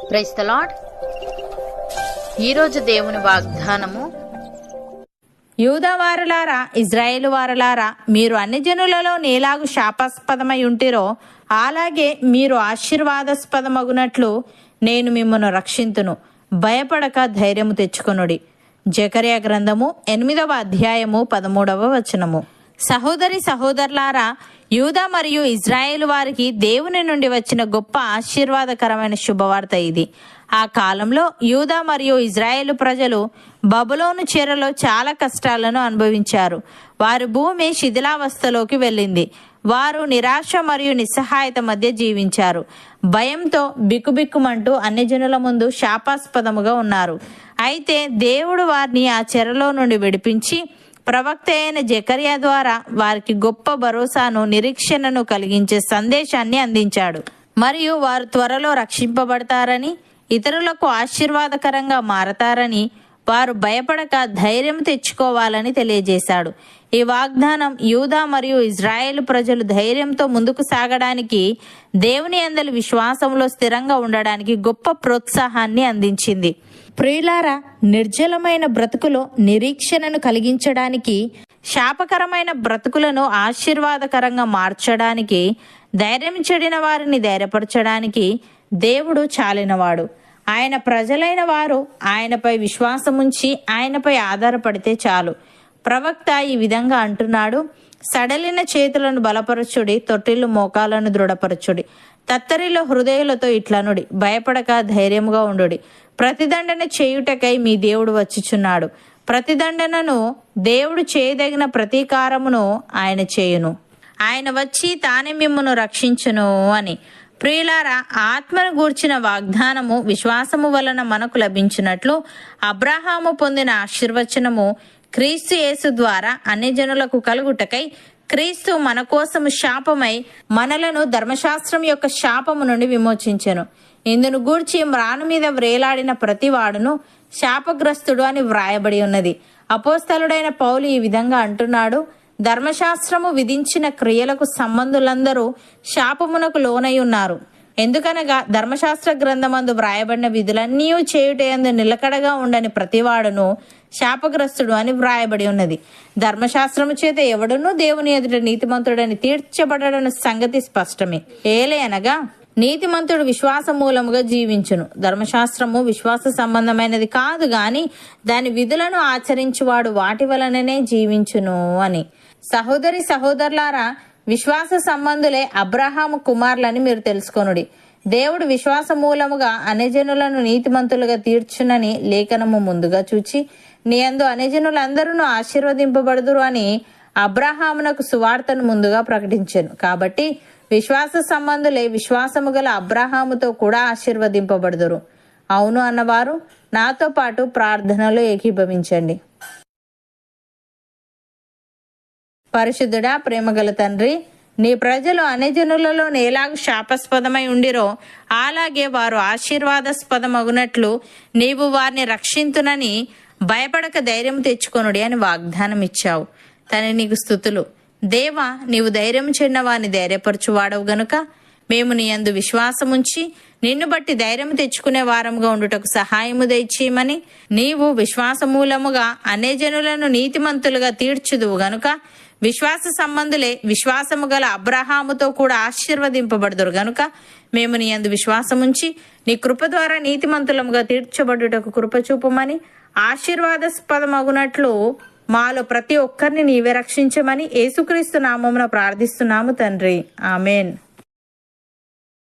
Praise the lord. ఈరోజు దేవుని వాగ్దానము, యూదా వారలారా, ఇజ్రాయేలు వారలారా, మీరు అన్ని జనులలో నేలాగు శాపాస్పదమై ఉంటిరో అలాగే మీరు ఆశీర్వాదాస్పదమగునట్లు నేను మిమ్మను రక్షింతును. భయపడక ధైర్యము తెచ్చుకొనుడి. జకర్యా గ్రంథము 8వ అధ్యాయము 13వ వచనము. సహోదరి సహోదరులారా, యూదా మరియు ఇజ్రాయేలు వారికి దేవుని నుండి వచ్చిన గొప్ప ఆశీర్వాదకరమైన శుభవార్త ఇది. ఆ కాలంలో యూదా మరియు ఇజ్రాయేలు ప్రజలు బబులోను చెరలో చాలా కష్టాలను అనుభవించారు. వారి భూమి శిథిలావస్థలోకి వెళ్ళింది. వారు నిరాశ మరియు నిస్సహాయత మధ్య జీవించారు. భయంతో బిక్కుబిక్కుమంటూ అన్ని జనుల ముందు శాపాస్పదముగా ఉన్నారు. అయితే దేవుడు వారిని ఆ చెరలో నుండి విడిపించి ప్రవక్త అయిన జకర్యా ద్వారా వారికి గొప్ప భరోసాను, నిరీక్షణను కలిగించే సందేశాన్ని అందించాడు. మరియు వారు త్వరలో రక్షింపబడతారని, ఇతరులకు ఆశీర్వాదకరంగా మారతారని, వారు భయపడక ధైర్యం తెచ్చుకోవాలని తెలియజేశాడు. ఈ వాగ్దానం యూదా మరియు ఇజ్రాయేలు ప్రజలు ధైర్యంతో ముందుకు సాగడానికి, దేవుని యందలి విశ్వాసంలో స్థిరంగా ఉండడానికి గొప్ప ప్రోత్సాహాన్ని అందించింది. ప్రియులారా, నిర్జలమైన బ్రతుకులో నిరీక్షణను కలిగించడానికి, శాపకరమైన బ్రతుకులను ఆశీర్వాదకరంగా మార్చడానికి, ధైర్యం చెడిన వారిని ధైర్యపరచడానికి దేవుడు చాలినవాడు. ఆయన ప్రజలైన వారు ఆయనపై విశ్వాసముంచి ఆయనపై ఆధారపడితే చాలు. ప్రవక్త ఈ విధంగా అంటున్నాడు: సడలిన చేతులను బలపరచుడి, తొట్టిల్లు మోకాలను దృఢపరచుడి, తత్తరిలో హృదయాలతో ఇట్లనుడి, భయపడక ధైర్యముగా ఉండుడి. ప్రతిదండన చేయుటకై మీ దేవుడు వచ్చిచున్నాడు. ప్రతిదండనను, దేవుడు చేయదగిన ప్రతీకారమును ఆయన చేయును. ఆయన వచ్చి తానే మిమ్మును రక్షించును అని. ప్రియులారా, ఆత్మను గూర్చిన వాగ్దానము విశ్వాసము వలన మనకు లభించినట్లు అబ్రహాము పొందిన ఆశీర్వచనము క్రీస్తు యేసు ద్వారా అన్ని జనులకు కలుగుటకై క్రీస్తు మన కోసము శాపమై మనలను ధర్మశాస్త్రం యొక్క శాపము నుండి విమోచించెను. ఇందును గూర్చి మ్రాను మీద వ్రేలాడిన ప్రతివాడును శాపగ్రస్తుడు అని వ్రాయబడి ఉన్నది. అపోస్తలుడైన పౌలు ఈ విధంగా అంటున్నాడు: ధర్మశాస్త్రము విధించిన క్రియలకు సంబంధులందరూ శాపమునకు లోనై ఉన్నారు. ఎందుకనగా ధర్మశాస్త్ర గ్రంథమందు వ్రాయబడిన విధులన్నీ చేయుటయందు నిలకడగా ఉండని ప్రతివాడును శాపగ్రస్తుడు అని వ్రాయబడి ఉన్నది. ధర్మశాస్త్రము చేత ఎవడునూ దేవుని ఎదుట నీతిమంతుడని తీర్చబడని సంగతి స్పష్టమే. ఏలయనగా నీతిమంతుడు విశ్వాస మూలముగా జీవించును. ధర్మశాస్త్రము విశ్వాస సంబంధమైనది కాదు గాని దాని విధులను ఆచరించువాడు వాటి వలననే జీవించును అని. సహోదరి సహోదరులారా, విశ్వాస సంబంధులే అబ్రహాము కుమారులని మీరు తెలుసుకొనుడి. దేవుడు విశ్వాస మూలముగా అన్యజనులను నీతిమంతులుగా తీర్చునని లేఖనము ముందుగా చూచి, నీ యందు అన్యజనులందరూ ఆశీర్వదింపబడుదురు అని అబ్రహామునకు సువార్తను ముందుగా ప్రకటించెను. కాబట్టి విశ్వాస సంబంధులే విశ్వాసము గల అబ్రహాముతో కూడా ఆశీర్వదింపబడుదురు. అవును అన్నవారు నాతో పాటు ప్రార్థనలో ఏకీభవించండి. పరిశుద్ధుడా, ప్రేమగల తండ్రి, నీ ప్రజలు అన్యజనులలో ఎలాగ శాపాస్పదమై ఉండిరో అలాగే వారు ఆశీర్వాదాస్పదమగునట్లు నీవు వారిని రక్షింతునని భయపడక ధైర్యం తెచ్చుకొనుడి అని వాగ్దానం ఇచ్చావు. తని నీకు స్తుతులు. దేవా, నీవు ధైర్యం చెందిన వారిని ధైర్యపరచువాడవు గనుక మేము నీ యందు విశ్వాసముంచి నిన్ను బట్టి ధైర్యం తెచ్చుకునే వారముగా ఉండుటకు సహాయము దయచేయమని, నీవు విశ్వాసమూలముగా అన్యజనులను నీతిమంతులుగా తీర్చుదువు గనుక విశ్వాస సంబంధులే విశ్వాసము గల అబ్రహాముతో కూడా ఆశీర్వదింపబడుదురు గనుక మేము నీ యందు విశ్వాసముంచి నీ కృప ద్వారా నీతిమంతులముగా తీర్చబడుటకు కృప చూపమని, ఆశీర్వాదాస్పదమగునట్లు మాలో ప్రతి ఒక్కరిని నీవే రక్షించమని యేసుక్రీస్తు నామమున ప్రార్థిస్తున్నాము తండ్రి. ఆమెన్.